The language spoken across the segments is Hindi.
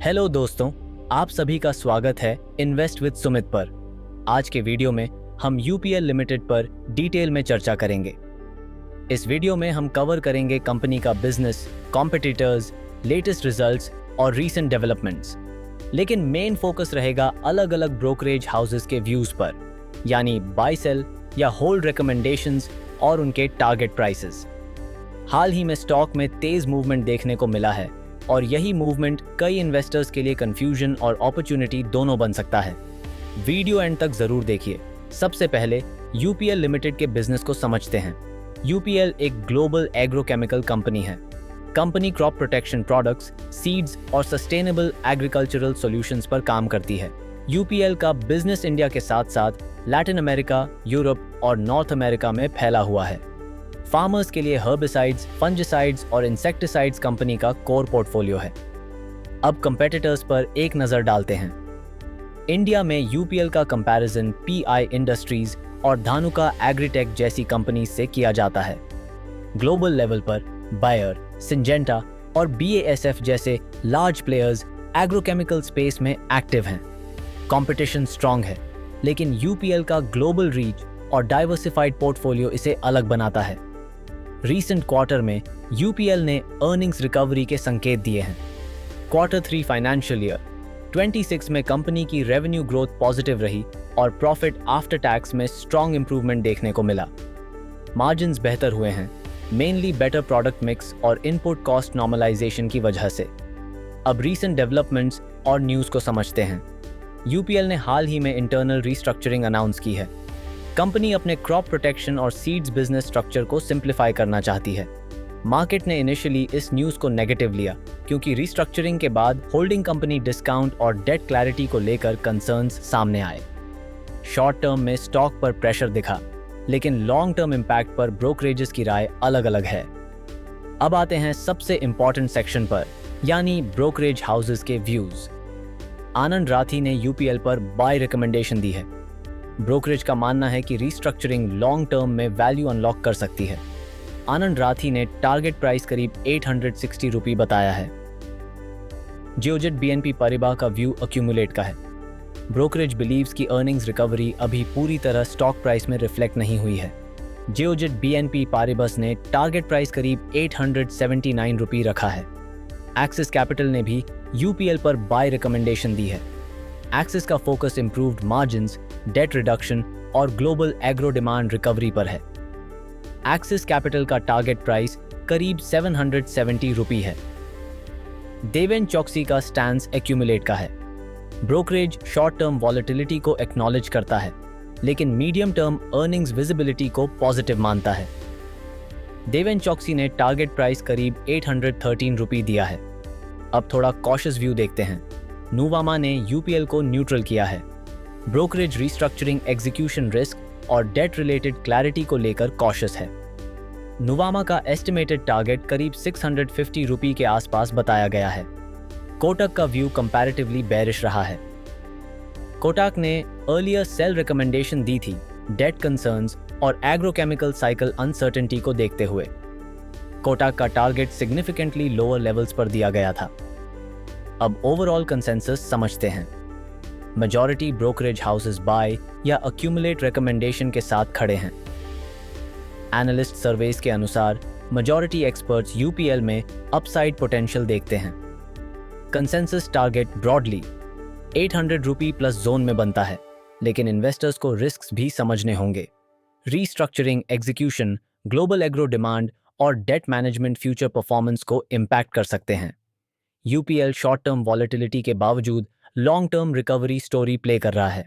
हेलो दोस्तों, आप सभी का स्वागत है इन्वेस्ट विद सुमित पर। आज के वीडियो में हम यूपीएल लिमिटेड पर डिटेल में चर्चा करेंगे। इस वीडियो में हम कवर करेंगे कंपनी का बिजनेस, कॉम्पिटिटर्स, लेटेस्ट रिजल्ट्स और रीसेंट डेवलपमेंट्स। लेकिन मेन फोकस रहेगा अलग अलग ब्रोकरेज हाउसेस के व्यूज पर, यानी बाय सेल या होल्ड रिकमेंडेशंस और उनके टारगेट प्राइसेस। हाल ही में स्टॉक में तेज मूवमेंट देखने को मिला है और यही मूवमेंट कई इन्वेस्टर्स के लिए कंफ्यूजन और अपॉर्चुनिटी दोनों बन सकता है। वीडियो एंड तक जरूर देखिए। सबसे पहले यूपीएल लिमिटेड के बिजनेस को समझते हैं। यूपीएल एक ग्लोबल एग्रोकेमिकल कंपनी है। Company crop protection products, seeds और सस्टेनेबल एग्रीकल्चरल सॉल्यूशंस पर काम करती है। यूपीएल का बिजनेस इंडिया के साथ साथ लैटिन अमेरिका, यूरोप और नॉर्थ अमेरिका में फैला हुआ है। फार्मर्स के लिए हर्बिसाइड्स, फंजिसाइड्स और इंसेक्टिसाइड्स कंपनी का कोर पोर्टफोलियो है। अब कंपेटिटर्स पर एक नजर डालते हैं। इंडिया में यूपीएल का कंपैरिजन पीआई इंडस्ट्रीज और धानुका एग्रीटेक जैसी कंपनी से किया जाता है। ग्लोबल लेवल पर बायर, सिंजेंटा और बीएएसएफ जैसे लार्ज प्लेयर्स एग्रोकेमिकल स्पेस में एक्टिव हैं। कंपटीशन स्ट्रांग है, लेकिन यूपीएल का ग्लोबल रीच और डाइवर्सिफाइड पोर्टफोलियो इसे अलग बनाता है। रीसेंट क्वार्टर में यूपीएल ने अर्निंग्स रिकवरी के संकेत दिए हैं। क्वार्टर 3 फाइनेंशियल ईयर 26 में कंपनी की रेवेन्यू ग्रोथ पॉजिटिव रही और प्रॉफिट आफ्टर टैक्स में स्ट्रॉन्ग इंप्रूवमेंट देखने को मिला। मार्जिन्स बेहतर हुए हैं, मेनली बेटर प्रोडक्ट मिक्स और इनपुट कॉस्ट नॉर्मलाइजेशन की वजह से। अब रीसेंट डेवलपमेंट्स और न्यूज़ को समझते हैं। यूपीएल ने हाल ही में इंटरनल रीस्ट्रक्चरिंग अनाउंस की है। कंपनी अपने क्रॉप प्रोटेक्शन और सीड्स बिजनेस स्ट्रक्चर को सिंप्लीफाई करना चाहती है। मार्केट ने इनिशियली इस न्यूज़ को नेगेटिव लिया, क्योंकि रीस्ट्रक्चरिंग के बाद होल्डिंग कंपनी डिस्काउंट और डेट क्लैरिटी को लेकर कंसर्न्स सामने आए। शॉर्ट टर्म में स्टॉक पर प्रेशर दिखा, लेकिन लॉन्ग टर्म इम्पैक्ट पर ब्रोकरेजेस की राय अलग अलग है। अब आते हैं सबसे इंपॉर्टेंट सेक्शन पर, यानी ब्रोकरेज हाउसेस के व्यूज। आनंद राठी ने यूपीएल पर बाय रिकमेंडेशन दी है। ब्रोकरेज का मानना है कि रीस्ट्रक्चरिंग लॉन्ग टर्म में वैल्यू अनलॉक कर सकती है। आनंद राठी ने टारगेट प्राइस करीब 860 रुपये बताया है। जियोजेट बीएनपी पारिबा का व्यू अक्यूमुलेट का है। ब्रोकरेज बिलीव्स की अर्निंग्स रिकवरी अभी पूरी तरह स्टॉक प्राइस में रिफ्लेक्ट नहीं हुई है। जियोजेट बीएनपी पारिबस ने टारगेट प्राइस करीब 879 रुपये रखा है। एक्सिस कैपिटल ने भी यूपीएल पर बाय रिकमेंडेशन दी है। एक्सिस का focus improved margins, date reduction और ग्लोबल एग्रो डिमांड रिकवरी पर है। एक्सिस कैपिटल का टारगेट प्राइस करीब 770 रुपये है। देवेन चौकसी का स्टैंस एक्यूमुलेट का है। ब्रोकरेज शॉर्ट टर्म वॉलेटिलिटी को एक्नॉलेज करता है, लेकिन मीडियम टर्म अर्निंग्स विजिबिलिटी को पॉजिटिव मानता है। देवेन चौकसी ने टारगेट प्राइस करीब 813 रुपये दिया है। अब थोड़ा कॉशियस व्यू देखते हैं। नुवामा ने यूपीएल को न्यूट्रल किया है। ब्रोकरेज रीस्ट्रक्चरिंग एग्जीक्यूशन रिस्क और डेट रिलेटेड क्लैरिटी को लेकर कॉशियस है। नुवामा का एस्टिमेटेड टारगेट करीब 650 रुपये के आसपास बताया गया है। कोटक का व्यू कंपैरेटिवली बेरिश रहा है। कोटक ने अर्लियर सेल रिकमेंडेशन दी थी, डेट कंसर्न्स और एग्रोकेमिकल साइकिल अनसर्टेनिटी को देखते हुए। कोटक का टारगेट सिग्निफिकेंटली लोअर लेवल्स पर दिया गया था। अब ओवरऑल कंसेंसस समझते हैं। मेजॉरिटी ब्रोकरेज हाउसेस बाय या अक्यूमुलेट रिकमेंडेशन के साथ खड़े हैं। एनालिस्ट सर्वेस के अनुसार मेजॉरिटी एक्सपर्ट्स यूपीएल में अपसाइड पोटेंशियल देखते हैं। कंसेंसस टारगेट ब्रॉडली 800 रुपये प्लस जोन में बनता है, लेकिन इन्वेस्टर्स को रिस्क्स भी समझने होंगे। Restructuring, execution, global agro demand और डेट मैनेजमेंट फ्यूचर परफॉर्मेंस को इम्पैक्ट कर सकते हैं। यूपीएल शॉर्ट टर्म वॉलेटिलिटी के बावजूद long term recovery story play कर रहा है।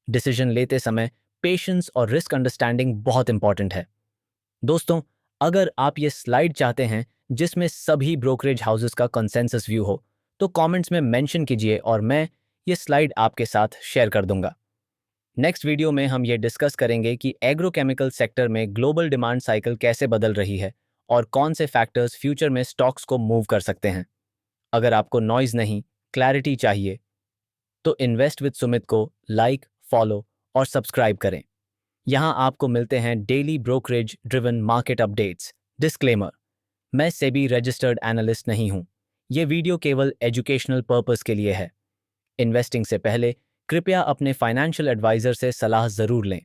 डिसीजन लेते समय पेशेंस और रिस्क अंडरस्टैंडिंग बहुत इंपॉर्टेंट है। दोस्तों, अगर आप ये स्लाइड चाहते हैं जिसमें सभी ब्रोकरेज हाउसेस का कंसेंसस व्यू हो, तो कमेंट्स में मेंशन कीजिए और मैं ये स्लाइड आपके साथ शेयर कर दूंगा। नेक्स्ट वीडियो में हम ये डिस्कस करेंगे कि एग्रोकेमिकल सेक्टर में ग्लोबल डिमांड साइकिल कैसे बदल रही है और कौन से फैक्टर्स फ्यूचर में स्टॉक्स को मूव कर सकते हैं। अगर आपको नॉइज नहीं, क्लैरिटी चाहिए, तो इन्वेस्ट विद सुमित को लाइक, फॉलो और सब्सक्राइब करें। यहाँ आपको मिलते हैं daily brokerage driven market updates. Disclaimer, मैं सेबी रजिस्टर्ड एनालिस्ट नहीं हूँ। ये वीडियो केवल एजुकेशनल पर्पस के लिए है। इन्वेस्टिंग से पहले कृपया अपने फाइनेंशियल एडवाइजर से सलाह जरूर लें।